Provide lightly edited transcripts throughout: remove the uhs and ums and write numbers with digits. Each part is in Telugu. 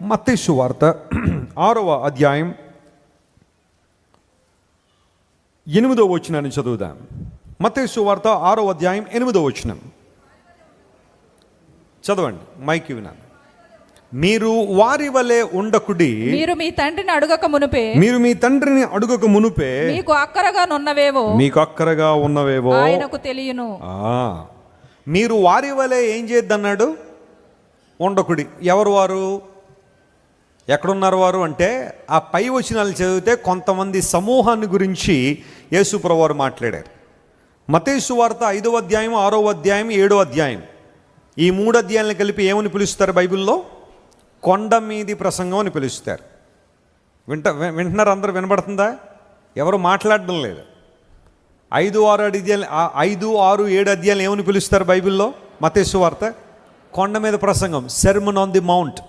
మత్తయి సువార్త 6వ అధ్యాయం 8వ వచనాన్ని చదువుదాం. మత్తయి సువార్త 6వ అధ్యాయం 8వ వచనం చదవండి, మైక్ వినాలి. మీరు వారి వలె ఉండకుడి, మీరు మీ తండ్రిని అడుగక మునుపే మీకు అక్కరగా ఉన్నవేవో ఆయనకు తెలియను. మీరు వారి వలె ఏం చేద్దన్నాడు? ఉండకుడి. ఎవరు వారు? ఎక్కడున్నారు వారు అంటే, ఆ పై వచనాలు చదివితే కొంతమంది సమూహాన్ని గురించి యేసుప్రభువు వారు మాట్లాడారు. మత్తయి సువార్త 5వ అధ్యాయం, 6వ అధ్యాయం, 7వ అధ్యాయం, ఈ 3 అధ్యాయాలను కలిపి ఏమని పిలుస్తారు బైబిల్లో? కొండ మీది ప్రసంగం అని పిలుస్తారు. వింటున్నారు అందరూ? వినబడుతుందా? ఎవరు మాట్లాడడం లేదు. 5, 6, 7 అధ్యాయాలు ఏమని పిలుస్తారు బైబిల్లో? మత్తయి సువార్త కొండ మీద ప్రసంగం, సెర్మన్ ఆన్ ది మౌంట్.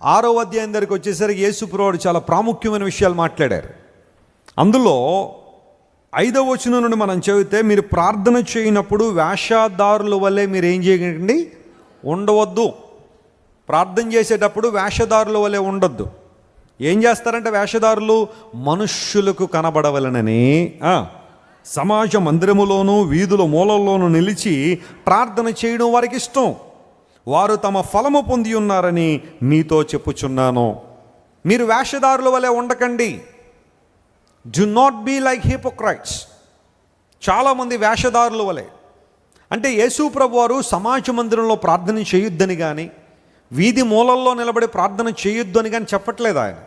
6వ అధ్యాయం దగ్గరికి వచ్చేసరికి యేసుప్రభువు చాలా ప్రాముఖ్యమైన విషయాలు మాట్లాడారు. అందులో 5వ వచనం నుండి మనం చదివితే, మీరు ప్రార్థన చేయనప్పుడు వేషధారుల వల్లే మీరు ఏం చేయకండి, ఉండవద్దు. ప్రార్థన చేసేటప్పుడు వేషధారుల వల్లే ఉండొద్దు. ఏం చేస్తారంటే వేషధారులు మనుష్యులకు కనబడవలనని సమాజ మందిరములోను వీధుల మూలల్లోనూ నిలిచి ప్రార్థన చేయడం వారికి ఇష్టం. వారు తమ ఫలము పొంది ఉన్నారని మీతో చెప్పుచున్నాను. మీరు వేషధారుల వలె ఉండకండి. Do not be like hypocrites. చాలామంది వేషధారుల వలె అంటే, యేసు ప్రభు వారు సమాజ మందిరంలో ప్రార్థన చేయొద్దని కానీ, వీధి మూలల్లో నిలబడి ప్రార్థన చేయొద్దు అని కానీ చెప్పట్లేదు ఆయన.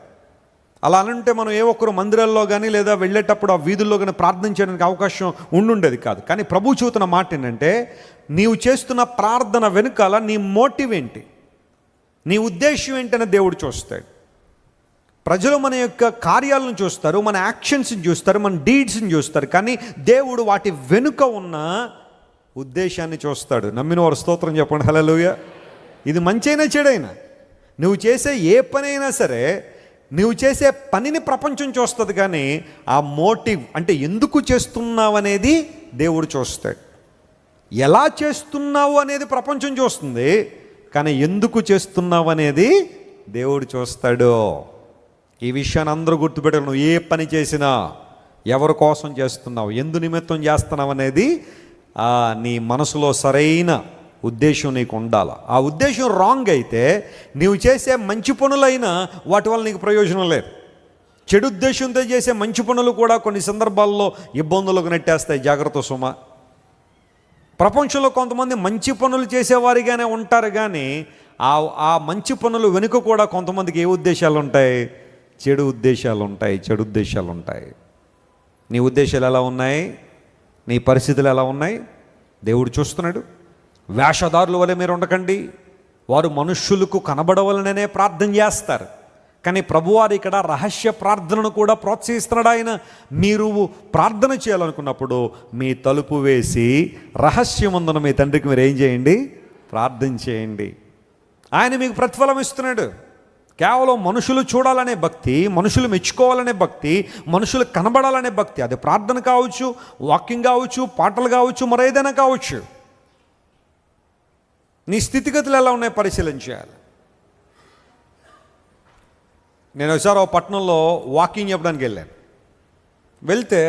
అలా అంటే మనం ఏ ఒక్కరు మందిరాల్లో కానీ లేదా వెళ్ళేటప్పుడు ఆ వీధుల్లో కానీ ప్రార్థన చేయడానికి అవకాశం ఉండుండేది కాదు. కానీ ప్రభు చూస్తున్న మాట ఏంటంటే, నీవు చేస్తున్న ప్రార్థన వెనుకాల నీ మోటివ్ ఏంటి, నీ ఉద్దేశం ఏంటని దేవుడు చూస్తాడు. ప్రజలు మన యొక్క కార్యాలను చూస్తారు, మన యాక్షన్స్ని చూస్తారు, మన డీడ్స్ని చూస్తారు, కానీ దేవుడు వాటి వెనుక ఉన్న ఉద్దేశాన్ని చూస్తాడు. నమ్మిన వారు స్తోత్రం చెప్పండి, హల్లెలూయా. ఇది మంచైనా చెడైనా, నువ్వు చేసే ఏ పనైనా సరే, నువ్వు చేసే పనిని ప్రపంచం చూస్తుంది, కానీ ఆ మోటివ్ అంటే ఎందుకు చేస్తున్నావు అనేది దేవుడు చూస్తాడు. ఎలా చేస్తున్నావు అనేది ప్రపంచం చూస్తుంది, కానీ ఎందుకు చేస్తున్నావు అనేది దేవుడు చూస్తాడు. ఈ విషయాన్ని అందరూ గుర్తుపెట్టాలి. నువ్వు ఏ పని చేసినా ఎవరి కోసం చేస్తున్నావు, ఎందు నిమిత్తం చేస్తున్నావు అనేది నీ మనసులో సరైన ఉద్దేశం నీకు ఉండాలి. ఆ ఉద్దేశం రాంగ్ అయితే నీవు చేసే మంచి పనులైనా వాటి వల్ల నీకు ప్రయోజనం లేదు. చెడు ఉద్దేశంతో చేసే మంచి పనులు కూడా కొన్ని సందర్భాల్లో ఇబ్బందులకు నెట్టేస్తాయి. జాగ్రత్త సుమ. ప్రపంచంలో కొంతమంది మంచి పనులు చేసేవారిగానే ఉంటారు, కానీ ఆ మంచి పనులు వెనుక కూడా కొంతమందికి ఏ ఉద్దేశాలు ఉంటాయి? చెడు ఉద్దేశాలు ఉంటాయి. నీ ఉద్దేశాలు ఎలా ఉన్నాయి? నీ పరిస్థితులు ఎలా ఉన్నాయి? దేవుడు చూస్తున్నాడు. వేషధారుల వలె మీరు ఉండకండి. వారు మనుష్యులకు కనబడవలననే ప్రార్థన చేస్తారు, కానీ ప్రభువారు ఇక్కడ రహస్య ప్రార్థనను కూడా ప్రోత్సహిస్తున్నాడు. ఆయన మీరు ప్రార్థన చేయాలనుకున్నప్పుడు మీ తలుపు వేసి రహస్యమందున మీ తండ్రికి మీరు ఏం చేయండి? ప్రార్థన చేయండి. ఆయన మీకు ప్రతిఫలం ఇస్తున్నాడు. కేవలం మనుషులు చూడాలనే భక్తి, మనుషులు మెచ్చుకోవాలనే భక్తి, మనుషులు కనబడాలనే భక్తి, అది ప్రార్థన కావచ్చు, వాకింగ్ కావచ్చు, పాటలు కావచ్చు, మరేదైనా కావచ్చు. నీ స్థితిగతులు ఎలా ఉన్నాయో పరిశీలన చేయాలి. నేను ఒకసారి ఒక పట్టణంలో వాకింగ్ చెప్పడానికి వెళ్ళాను. వెళ్తే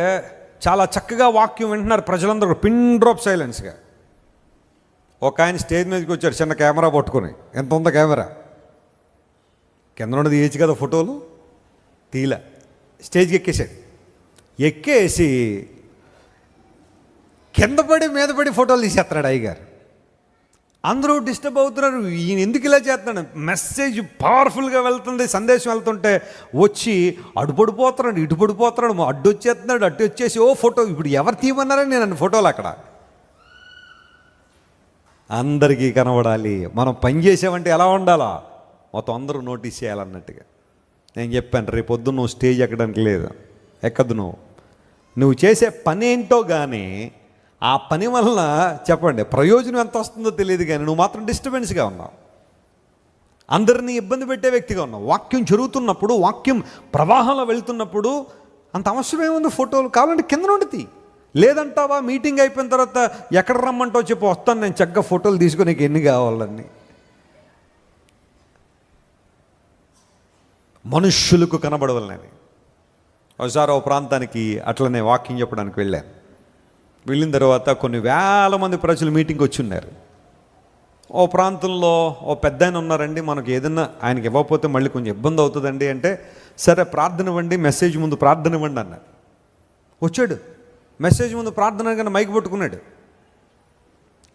చాలా చక్కగా వాక్యం వింటున్నారు ప్రజలందరూ, పిన్ డ్రాప్ సైలెన్స్గా. ఒక ఆయన స్టేజ్ మీదకి వచ్చాడు చిన్న కెమెరా పట్టుకొని. ఎంత ఉందో కెమెరా? కింద నుండి తీయచ్చు కదా ఫోటోలు, తీల. స్టేజ్కి ఎక్కేసాడు. ఎక్కేసి కింద పడి మీద పడి ఫోటోలు తీసేస్తున్నాడు అయ్యగారు. అందరూ డిస్టర్బ్ అవుతున్నారు. ఈయన ఎందుకు ఇలా చేస్తున్నాడు? మెసేజ్ పవర్ఫుల్గా వెళ్తుంది, సందేశం వెళ్తుంటే వచ్చి అడ్డు పడిపోతున్నాడు, అడ్డు వచ్చేస్తున్నాడు, అడ్డు వచ్చేసి ఓ ఫోటో. ఇప్పుడు ఎవరు తీయమన్నారని నేను ఫోటోలు అక్కడ అందరికీ కనబడాలి. మనం పని చేసామంటే ఎలా ఉండాలా? మొత్తం అందరూ నోటీస్ చేయాలన్నట్టుగా. నేను చెప్పాను, రేపు పొద్దున్న నువ్వు స్టేజ్ ఎక్కడానికి లేదు, ఎక్కద్దు. నువ్వు చేసే పని ఏంటో కానీ ఆ పని వలన చెప్పండి ప్రయోజనం ఎంత వస్తుందో తెలియదు, కానీ నువ్వు మాత్రం డిస్టర్బెన్స్గా ఉన్నావు, అందరినీ ఇబ్బంది పెట్టే వ్యక్తిగా ఉన్నావు. వాక్యం జరుగుతున్నప్పుడు, వాక్యం ప్రవాహంలో వెళ్తున్నప్పుడు అంత అవసరం ఏముంది? ఫోటోలు కావాలంటే కింద నుండి లేదంటావా? మీటింగ్ అయిపోయిన తర్వాత ఎక్కడ రమ్మంటావు చెప్పు, వస్తాను నేను చక్కగా ఫోటోలు తీసుకొని నీకు ఎన్ని కావాలని. మనుష్యులకు కనబడవలనని. ఒకసారి ఓ ప్రాంతానికి అట్లనే వాకింగ్ చెప్పడానికి వెళ్ళాను. వెళ్ళిన తర్వాత కొన్ని వేల మంది ప్రజలు మీటింగ్కి వచ్చి ఉన్నారు. ఓ ప్రాంతంలో ఓ పెద్ద ఆయన ఉన్నారండి, మనకు ఏదన్నా ఆయనకి ఇవ్వకపోతే మళ్ళీ కొంచెం ఇబ్బంది అవుతుందండి అంటే, సరే ప్రార్థన ఇవ్వండి, మెసేజ్ ముందు ప్రార్థన ఇవ్వండి అన్నారు. వచ్చాడు, మెసేజ్ ముందు ప్రార్థన కానీ మైక్ పట్టుకున్నాడు,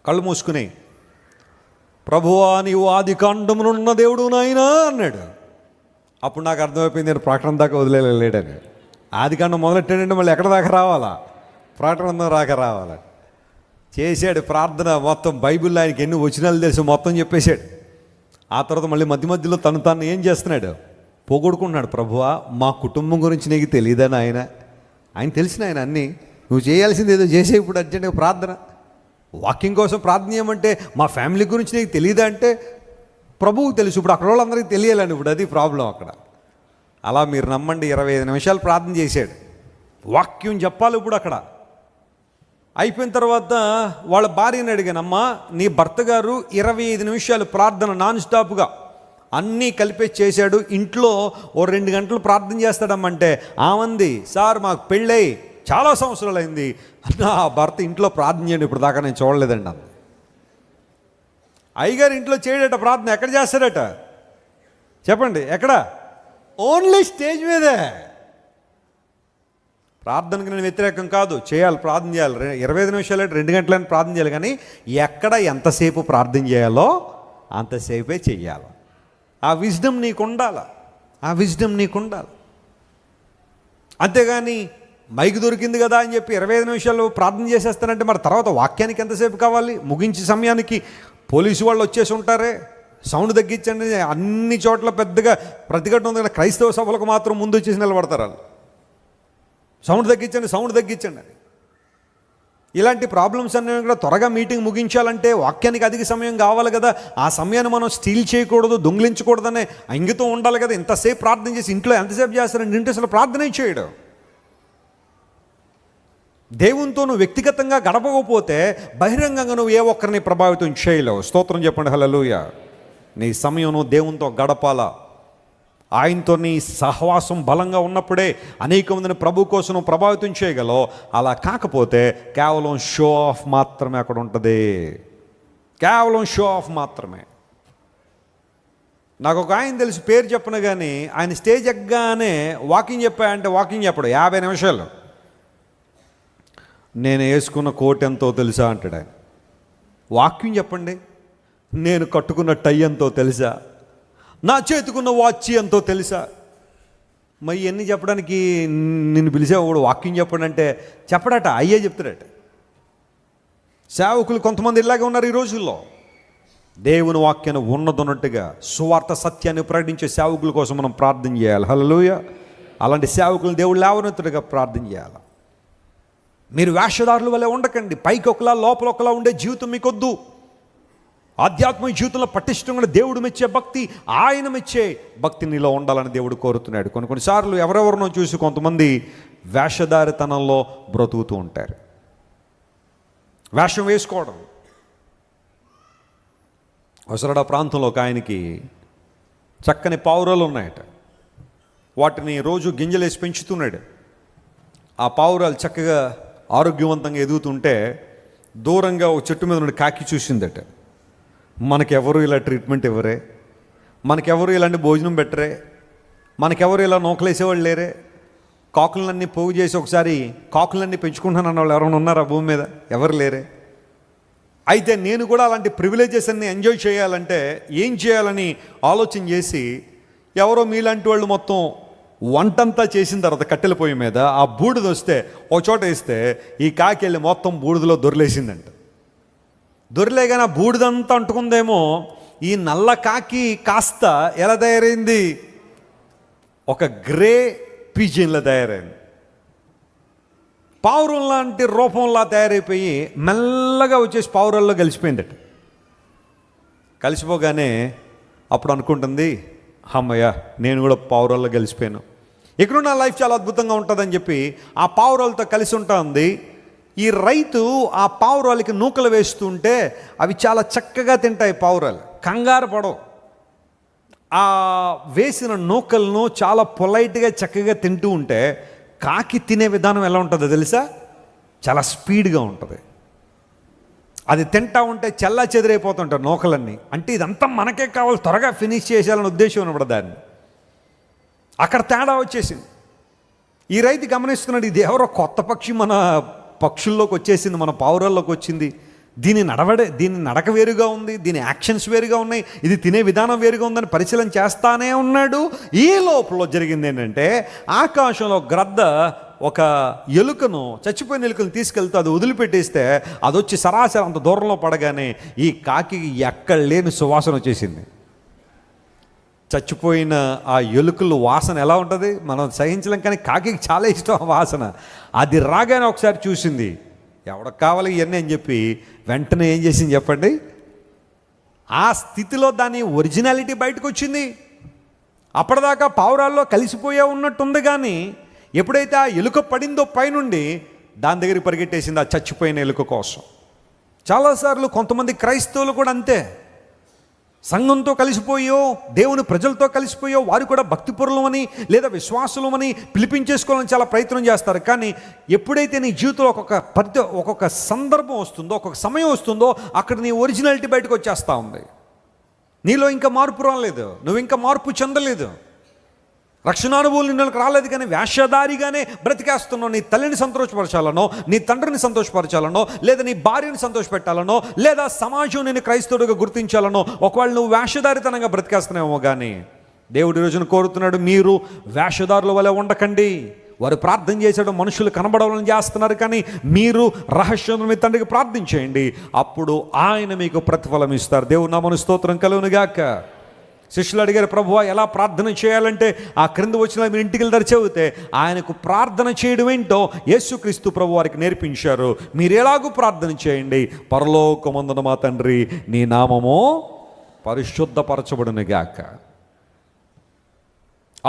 కళ్ళు మూసుకుని, ప్రభువా నీవు ఆది కాండమునున్న దేవుడు నాయనా అన్నాడు. అప్పుడు నాకు అర్థమైపోయింది, నేను ప్రకటన దాకా వదిలేలేడని. ఆది కాండం మొదలెట్టాడంటే మళ్ళీ ఎక్కడ దాకా రావాలా, ప్రకటన దాకా రావాలా. చేశాడు ప్రార్థన, మొత్తం బైబిల్లో ఆయనకి ఎన్ని వచనాలు తెలుసు మొత్తం చెప్పేశాడు. ఆ తర్వాత మళ్ళీ మధ్య మధ్యలో తను ఏం చేస్తున్నాడు, పోగొడుకుంటున్నాడు. ప్రభువా మా కుటుంబం గురించి నీకు తెలియదని ఆయన తెలిసిన ఆయన అన్నీ, నువ్వు చేయాల్సింది ఏదో చేసే ఇప్పుడు అర్జెంట్గా ప్రార్థన, వాకింగ్ కోసం ప్రార్థన చేయమంటే మా ఫ్యామిలీ గురించి నీకు తెలియదా అంటే ప్రభువుకు తెలుసు. ఇప్పుడు అక్కడ వాళ్ళందరికీ తెలియాలని, ఇప్పుడు అది ప్రాబ్లం అక్కడ. అలా మీరు నమ్మండి, 25 నిమిషాలు ప్రార్థన చేశాడు, వాక్యం చెప్పాలి. ఇప్పుడు అక్కడ అయిపోయిన తర్వాత వాళ్ళ భార్యని అడిగానమ్మా, నీ భర్త గారు 25 నిమిషాలు ప్రార్థన నాన్ స్టాప్గా అన్నీ కలిపేసి చేశాడు, ఇంట్లో ఓ 2 గంటలు ప్రార్థన చేస్తాడమ్మంటే ఆమంది, సార్ మాకు పెళ్ళై చాలా సంవత్సరాలు అయింది, నా భర్త ఇంట్లో ప్రార్థన చేయండి ఇప్పుడు దాకా నేను చూడలేదండి అన్న. అయ్యగారు ఇంట్లో చేయడట ప్రార్థన, ఎక్కడ చేస్తాడట చెప్పండి, ఎక్కడ? ఓన్లీ స్టేజ్ మీదే. ప్రార్థనకు నేను వ్యతిరేకం కాదు, చేయాలి, ప్రార్థన చేయాలి. 25 నిమిషాలు 2 గంటలని ప్రార్థన చేయాలి, కానీ ఎక్కడ ఎంతసేపు ప్రార్థన చేయాలో అంతసేపే చెయ్యాలి. ఆ విజ్డమ్ నీకు ఉండాలి, ఆ విజ్డమ్ నీకు ఉండాలి. అంతేగాని మైక్ దొరికింది కదా అని చెప్పి 25 నిమిషాలు ప్రార్థన చేసేస్తానంటే మరి తర్వాత వాక్యానికి ఎంతసేపు కావాలి? ముగించే సమయానికి పోలీసు వాళ్ళు వచ్చేసి ఉంటారే, సౌండ్ తగ్గించండి, అన్ని చోట్ల పెద్దగా ప్రతిఘటన ఉంది కదా, క్రైస్తవ సభలకు మాత్రం ముందు వచ్చేసి నిలబడతారు వాళ్ళు, సౌండ్ తగ్గించండి అని. ఇలాంటి ప్రాబ్లమ్స్ అన్నీ కూడా త్వరగా మీటింగ్ ముగించాలంటే వాక్యానికి అధిక సమయం కావాలి కదా, ఆ సమయాన్ని మనం స్టీల్ చేయకూడదు, దొంగిలించకూడదనే ఇంగితం ఉండాలి కదా. ఇంతసేపు ప్రార్థన చేసి ఇంట్లో ఎంతసేపు చేస్తారంటే ఇంటి అసలు ప్రార్థనే చేయడం. దేవునితో నువ్వు వ్యక్తిగతంగా గడపకపోతే బహిరంగంగా నువ్వు ఏ ఒక్కరిని ప్రభావితం చేయలేవు. స్తోత్రం చెప్పండి, హల్లెలూయా. నీ సమయం నువ్వు దేవునితో గడపాలా, ఆయనతో నీ సహవాసం బలంగా ఉన్నప్పుడే అనేక మందిని ప్రభు కోసం నువ్వు ప్రభావితం చేయగలవు. అలా కాకపోతే కేవలం షో ఆఫ్ మాత్రమే అక్కడ ఉంటుంది, కేవలం షో ఆఫ్ మాత్రమే. నాకు ఒక ఆయన తెలిసి, పేరు చెప్పను కానీ, ఆయన స్టేజ్ ఎక్కగానే వాకింగ్ చెప్పాయంటే వాకింగ్ చెప్పడు 50 నిమిషాలు. నేను వేసుకున్న కోట్ ఎంతో తెలుసా అంటాడు ఆయన. వాక్యం చెప్పండి, నేను కట్టుకున్న టై ఎంతో తెలుసా, నా చేతుకున్న వాచ్ ఎంతో తెలుసా. మరి ఇవన్నీ చెప్పడానికి నిన్ను పిలిచేవాడు వాక్యం చెప్పండి అంటే చెప్పడట, అయ్యే చెప్తాడట. సేవకులు కొంతమంది ఇలాగే ఉన్నారు ఈ రోజుల్లో. దేవుని వాక్యాన్ని ఉన్నదన్నట్టుగా సువార్త సత్యాన్ని ప్రకటించే సేవకుల కోసం మనం ప్రార్థన చేయాలి. హల్లెలూయా. అలాంటి సేవకులను దేవుడు లేవనెత్తుడుగా ప్రార్థన చేయాలి. మీరు వేషధారుల వల్ల ఉండకండి, పైకి ఒకలా లోపల ఒకలా ఉండే జీవితం మీకొద్దు. ఆధ్యాత్మిక జీవితంలో పటిష్టంగా దేవుడు మెచ్చే భక్తి, ఆయన మెచ్చే భక్తి నీలో ఉండాలని దేవుడు కోరుతున్నాడు. కొన్నిసార్లు ఎవరెవరినో చూసి కొంతమంది వేషధారితనంలో బ్రతుకుతూ ఉంటారు, వేషం వేసుకోవడం. వసరడ ప్రాంతంలో ఒక ఆయనకి చక్కని పావురాలు ఉన్నాయట, వాటిని రోజు గింజలేసి పెంచుతున్నాడు. ఆ పావురాలు చక్కగా ఆరోగ్యవంతంగా ఎదుగుతుంటే దూరంగా ఒక చెట్టు మీద నుండి కాకి చూసిందట. మనకెవరు ఇలా ట్రీట్మెంట్ ఇవ్వరే, మనకెవరు ఇలాంటి భోజనం పెట్టరే, మనకెవరు ఇలా నూకలేసేవాళ్ళు లేరే, కాకులన్నీ పోగు చేసి ఒకసారి కాకులన్నీ పెంచుకుంటున్నాను వాళ్ళు ఎవరైనా ఉన్నారా భూమి మీద? ఎవరు లేరే. అయితే నేను కూడా అలాంటి ప్రివిలేజెస్ అన్ని ఎంజాయ్ చేయాలంటే ఏం చేయాలని ఆలోచన చేసి, ఎవరో మీలాంటి వాళ్ళు మొత్తం వంటంతా చేసిన తర్వాత కట్టెల పొయ్యి మీద ఆ బూడిద వస్తే ఒక చోట వేస్తే ఈ కాకి వెళ్ళి మొత్తం బూడిదలో దొరిలేసిందంట. దొరిలేగానే ఆ బూడిదంతా అంటుకుందేమో, ఈ నల్ల కాకి కాస్త ఎలా తయారైంది? ఒక గ్రే పిజిన్లా తయారైంది, పావురం లాంటి రూపంలా తయారైపోయి మెల్లగా వచ్చేసి పావురాల్లో కలిసిపోయిందట. కలిసిపోగానే అప్పుడు అనుకుంటుంది, అమ్మయ్య నేను కూడా పావురాల్లో కలిసిపోయాను, ఇక్కడ నా లైఫ్ చాలా అద్భుతంగా ఉంటుందని చెప్పి ఆ పావురాలతో కలిసి ఉంటుంది. ఈ రైతు ఆ పావురాలకి నూకలు వేస్తుంటే అవి చాలా చక్కగా తింటాయి పావురాలు, కంగారు పడవు. ఆ వేసిన నూకలను చాలా పొలైట్గా చక్కగా తింటూ ఉంటే కాకి తినే విధానం ఎలా ఉంటుందో తెలుసా? చాలా స్పీడ్గా ఉంటుంది. అది తింటా ఉంటే చెల్లా చెదిరైపోతుంటారు నూకలన్నీ. అంటే ఇదంతా మనకే కావాలి, త్వరగా ఫినిష్ చేసేయాలని ఉద్దేశం ఉన్నప్పుడు దాన్ని అక్కడ తేడా వచ్చేసింది. ఈ రైతు గమనిస్తున్నాడు, ఇది ఎవరో కొత్త పక్షి మన పక్షుల్లోకి వచ్చేసింది, మన పావురాల్లోకి వచ్చింది. దీని నడక వేరుగా ఉంది, దీని యాక్షన్స్ వేరుగా ఉన్నాయి, ఇది తినే విధానం వేరుగా ఉందని పరిశీలన చేస్తానే ఉన్నాడు. ఈ లోపల జరిగింది ఏంటంటే, ఆకాశంలో గ్రద్ద ఒక ఎలుకను, చచ్చిపోయిన ఎలుకను తీసుకెళ్తే అది వదిలిపెట్టేస్తే అది వచ్చి సరాసరి అంత దూరంలో పడగానే ఈ కాకి ఎక్కడ లేని సువాసన వచ్చేసింది. చచ్చిపోయిన ఆ ఎలుకలు వాసన ఎలా ఉంటుంది మనం సహించలేం, కానీ కాకి చాలా ఇష్టం ఆ వాసన. అది రాగానే ఒకసారి చూసింది, ఎవరికి కావాలి ఇవన్నీ అని చెప్పి వెంటనే ఏం చేసింది చెప్పండి? ఆ స్థితిలో దాని ఒరిజినాలిటీ బయటకు వచ్చింది. అప్పటిదాకా పావురాల్లో కలిసిపోయే ఉన్నట్టుంది, కానీ ఎప్పుడైతే ఆ ఎలుక పడిందో పైనుండి దాని దగ్గరికి పరిగెట్టేసింది ఆ చచ్చిపోయిన ఎలుక కోసం. చాలాసార్లు కొంతమంది క్రైస్తవులు కూడా అంతే, సంఘంతో కలిసిపోయో దేవుని ప్రజలతో కలిసిపోయో వారు కూడా భక్తిపరులమని లేదా విశ్వాసులమని పిలిపించేసుకోవాలని చాలా ప్రయత్నం చేస్తారు. కానీ ఎప్పుడైతే నీ జీవితంలో ఒక్కొక్క సందర్భం వస్తుందో, ఒక్కొక్క సమయం వస్తుందో, అక్కడ నీ ఒరిజినాలిటీ బయటకు వచ్చేస్తూ ఉంది. నీలో ఇంకా మార్పు రాలేదు, నువ్వు ఇంకా మార్పు చెందలేదు, రక్షణానుభూతులు నిన్నకు రాలేదు, కానీ వేషధారిగానే బ్రతికేస్తున్నావు. నీ తల్లిని సంతోషపరచాలనో, నీ తండ్రిని సంతోషపరచాలనో, లేదా నీ భార్యని సంతోషపెట్టాలనో, లేదా సమాజం నేను క్రైస్తవుడిగా గుర్తించాలనో, ఒకవేళ నువ్వు వేషధారితనంగా బ్రతికేస్తున్నావేమో. కానీ దేవుడి రోజున కోరుతున్నాడు, మీరు వేషధారుల వలె ఉండకండి. వారు ప్రార్థన చేసేయడం మనుషులు కనబడాలని చేస్తున్నారు, కానీ మీరు రహస్యంలో మీ తండ్రికి ప్రార్థన చేయండి, అప్పుడు ఆయన మీకు ప్రతిఫలం ఇస్తారు. దేవుని నామమున స్తోత్రం కలుగునుగాక. శిష్యులు అడిగారు, ప్రభువా ఎలా ప్రార్థన చేయాలంటే? ఆ క్రింద వచ్చిన మీరు ఇంటికి వెళ్ళి చదివితే ఆయనకు ప్రార్థన చేయడం ఏంటో యేసుక్రీస్తు ప్రభు వారికి నేర్పించారు. మీరు ఎలాగూ ప్రార్థన చేయండి, పరలోకమందున మా తండ్రి నీ నామము పరిశుద్ధపరచబడునుగాక.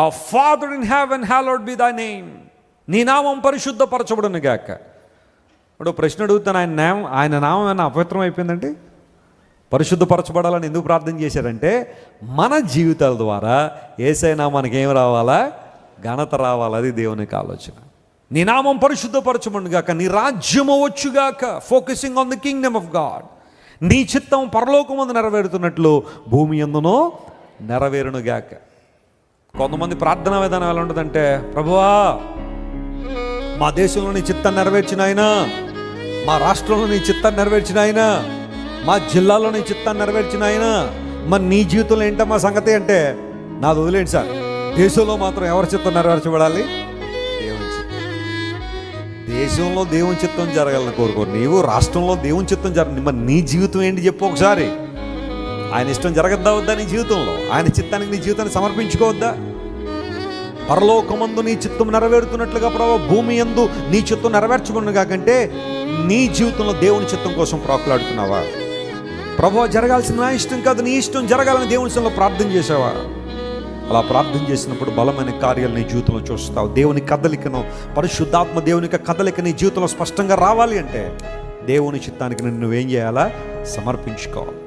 Our Father in heaven, hallowed be thy name. నీ నామం పరిశుద్ధపరచబడునుగాక. ఇప్పుడు ప్రశ్న అడుగుతాను, ఆయన నామం ఏమైనా అపవిత్రం అయిపోయిందంటే? పరిశుద్ధపరచబడాలని ఎందుకు ప్రార్థన చేశారంటే, మన జీవితాల ద్వారా యేసయ్య నామానికి ఏం రావాలా? ఘనత రావాలి. అది దేవునికి ఆలోచన. నీ నామం పరిశుద్ధపరచబడునుగాక, నీ రాజ్యము వచ్చుగాక. Focusing on the kingdom of God. నీ చిత్తం పరలోకమందు నెరవేరుతున్నట్లు భూమి యందునో నెరవేరునుగాక. కొంతమంది ప్రార్థనా విధానం ఎలా ఉంటుందంటే, ప్రభువా మా దేశంలో నీ చిత్తాన్ని నెరవేర్చిన ఆయన, మా రాష్ట్రంలో నీ చిత్తాన్ని నెరవేర్చిన ఆయన, మా జిల్లాలో నీ చిత్తాన్ని నెరవేర్చిన ఆయన, మరి నీ జీవితంలో ఏంటమ్మా సంగతి అంటే, నాది వదిలేండి సార్, దేశంలో మాత్రం ఎవరి చిత్తం నెరవేర్చబడాలి? దేవుని చిత్తం. దేశంలో దేవుని చిత్తం జరగాలని కోరుకోరు, నీవు రాష్ట్రంలో దేవుని చిత్తం జరగాలి. మరి నీ జీవితం ఏంటి చెప్పు ఒకసారి. ఆయన ఇష్టం జరగద్దా వద్దా నీ జీవితంలో? ఆయన చిత్తానికి నీ జీవితాన్ని సమర్పించుకోవద్దా? పరలోకమందు నీ చిత్తం నెరవేరుతున్నట్లుగా ప్రభు భూమి యందు నీ చిత్తం నెరవేర్చబడును కాకంటే నీ జీవితంలో దేవుని చిత్తం కోసం ప్రాకులాడుతున్నావా? ప్రభు జరగాల్సిన నా ఇష్టం కాదు, నీ ఇష్టం జరగాలని దేవుని సన్నిధిలో ప్రార్థన చేసావా? అలా ప్రార్థన చేసినప్పుడు బలమైన కార్యాలు నీ జీవితంలో చూస్తావు. దేవుని కదలికను, పరిశుద్ధాత్మ దేవుని కదలిక నీ జీవితంలో స్పష్టంగా రావాలి అంటే దేవుని చిత్తానికి నువ్వేం చేయాలా? సమర్పించుకోవాలి.